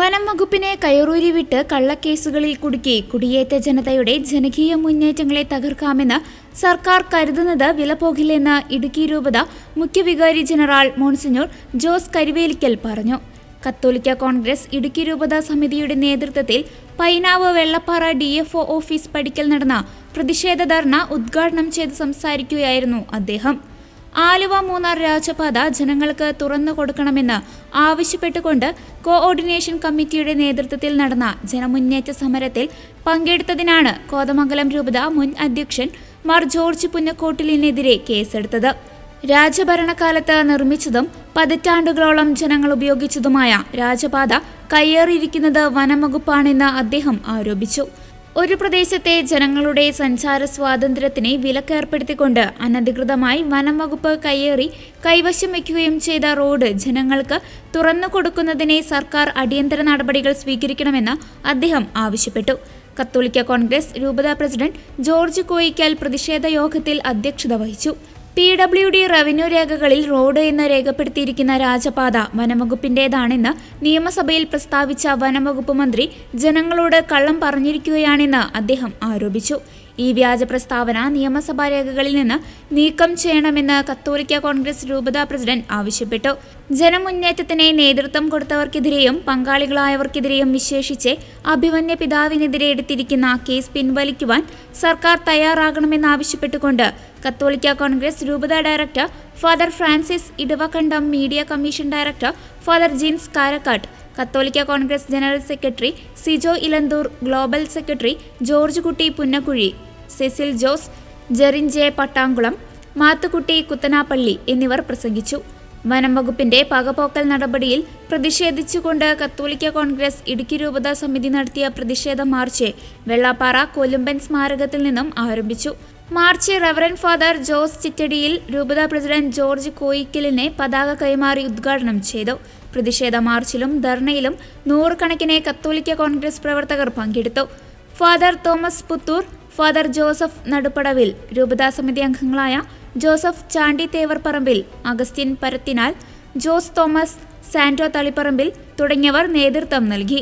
വനം വകുപ്പിനെ കയറൂരി വിട്ട് കള്ളക്കേസുകളിൽ കുടുക്കി കുടിയേറ്റ ജനതയുടെ ജനകീയ മുന്നേറ്റങ്ങളെ തകർക്കാമെന്ന് സർക്കാർ കരുതുന്നത് വിലപോകില്ലെന്ന് ഇടുക്കി രൂപത മുഖ്യവികാരി ജനറൽ മോൺസിഞ്ഞോർ ജോസ് കരിവേലിക്കൽ പറഞ്ഞു. കത്തോലിക്ക കോൺഗ്രസ് ഇടുക്കി രൂപത സമിതിയുടെ നേതൃത്വത്തിൽ പൈനാവ് വെള്ളപ്പാറ DFO ഓഫീസ് പടിക്കൽ നടന്ന പ്രതിഷേധ ധർണ ഉദ്ഘാടനം ചെയ്ത് സംസാരിക്കുകയായിരുന്നു അദ്ദേഹം. ആലുവ മൂന്നാർ രാജപാത ജനങ്ങൾക്ക് തുറന്നു കൊടുക്കണമെന്ന് ആവശ്യപ്പെട്ടുകൊണ്ട് കോഓർഡിനേഷൻ കമ്മിറ്റിയുടെ നേതൃത്വത്തിൽ നടന്ന ജനമുന്നേറ്റ സമരത്തിൽ പങ്കെടുത്തതിനാണ് കോതമംഗലം രൂപത മുൻ അധ്യക്ഷൻ മാർ ജോർജ് പുന്നക്കോട്ടിലിനെതിരെ കേസെടുത്തത്. രാജഭരണകാലത്ത് നിർമ്മിച്ചതും പതിറ്റാണ്ടുകളോളം ജനങ്ങൾ ഉപയോഗിച്ചതുമായ രാജപാത കയ്യേറിയിരിക്കുന്നത് വനംവകുപ്പാണെന്ന് അദ്ദേഹം ആരോപിച്ചു. ഒരു പ്രദേശത്തെ ജനങ്ങളുടെ സഞ്ചാര സ്വാതന്ത്ര്യത്തിന് വിലക്കേർപ്പെടുത്തിക്കൊണ്ട് അനധികൃതമായി വനം വകുപ്പ് കയ്യേറി കൈവശം വയ്ക്കുകയും ചെയ്ത റോഡ് ജനങ്ങൾക്ക് തുറന്നു കൊടുക്കുന്നതിനെ സർക്കാർ അടിയന്തര നടപടികൾ സ്വീകരിക്കണമെന്ന് അദ്ദേഹം ആവശ്യപ്പെട്ടു. കത്തോലിക്ക കോൺഗ്രസ് രൂപത പ്രസിഡന്റ് ജോർജ് കോയിക്കൽ പ്രതിഷേധ യോഗത്തിൽ അധ്യക്ഷത വഹിച്ചു. PWD റവന്യൂ രേഖകളിൽ റോഡ് എന്ന് രേഖപ്പെടുത്തിയിരിക്കുന്ന രാജപാത വനംവകുപ്പിന്റേതാണെന്ന് നിയമസഭയിൽ പ്രസ്താവിച്ച വനംവകുപ്പ് മന്ത്രി ജനങ്ങളോട് കള്ളം പറഞ്ഞിരിക്കുകയാണെന്ന് അദ്ദേഹം ആരോപിച്ചു. ഈ വ്യാജ പ്രസ്താവന നിയമസഭാ രേഖകളിൽ നിന്ന് നീക്കം ചെയ്യണമെന്ന് കത്തോലിക്ക കോൺഗ്രസ് രൂപത പ്രസിഡന്റ് ആവശ്യപ്പെട്ടു. ജനമുന്നേറ്റത്തിന് നേതൃത്വം കൊടുത്തവർക്കെതിരെയും പങ്കാളികളായവർക്കെതിരെയും വിശേഷിച്ച് അഭിമന്യ പിതാവിനെതിരെ എടുത്തിരിക്കുന്ന കേസ് പിൻവലിക്കുവാൻ സർക്കാർ തയ്യാറാകണമെന്നാവശ്യപ്പെട്ടുകൊണ്ട് കത്തോലിക്ക കോൺഗ്രസ് രൂപത director father Francis Edavakandam, media commission director father Jins Karakkattu, കത്തോലിക്ക Congress general secretary Sijo Elanthoor, global secretary George kutty Punnakuzhy, Cecil Jose, Jerin J Pattankulam, Mathukutty Kuthanappally എന്നിവർ പ്രസംഗിച്ചു. വനം വകുപ്പിന്റെ പകപോക്കൽ നടപടിയിൽ പ്രതിഷേധിച്ചുകൊണ്ട് കത്തോലിക്ക കോൺഗ്രസ് ഇടുക്കി രൂപത സമിതി നടത്തിയ പ്രതിഷേധ മാർച്ച് വെള്ളാപ്പാറ കൊലുമ്പൻ സ്മാരകത്തിൽ നിന്നും ആരംഭിച്ചു. മാർച്ച് റവറൻ ഫാദർ ജോസ് ചിറ്റടിയിൽ രൂപത പ്രസിഡന്റ് ജോർജ് കോയിക്കലിനെ പതാക കൈമാറി ഉദ്ഘാടനം ചെയ്തു. പ്രതിഷേധ മാർച്ചിലും ധർണയിലും നൂറുകണക്കിന് കത്തോലിക്ക കോൺഗ്രസ് പ്രവർത്തകർ പങ്കെടുത്തു. Father Thomas Puthur, father Joseph Nadupadavil, രൂപതാ സമിതി അംഗങ്ങളായ Joseph Chandy Thevarparampil, Augustine Parathinal, Jose Thomas, Santo Thaliparambil തുടങ്ങിയവർ നേതൃത്വം നൽകി.